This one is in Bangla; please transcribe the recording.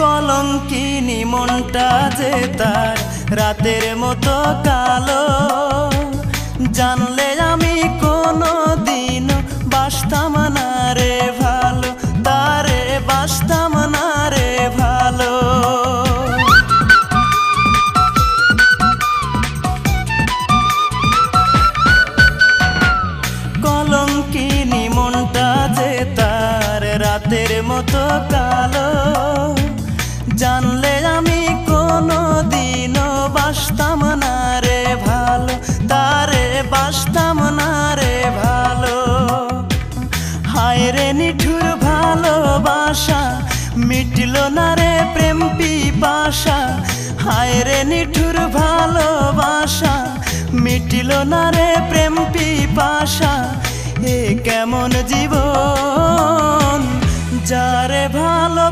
কলঙ্কিনী মনটা যে তার রাতের মতো কালো, জানলে আমি কোনো দিন বাসতাম না রে ভালো, তারে বাসতাম না রে ভালো। কলঙ্কিনী মনটা যে তার রাতের মতো কালো, জানলে আমি কোনো দিনও বাসতাম না রে ভালো, তারে বাসতাম না রে ভালো। হায় রে নিঠুর ভালোবাসা, মিটল না রে প্রেম পিপাসা। হায় রে নিঠুর ভালোবাসা, মিটল না রে প্রেম পিপাসা। এ কেমন জীবন যারে ভালো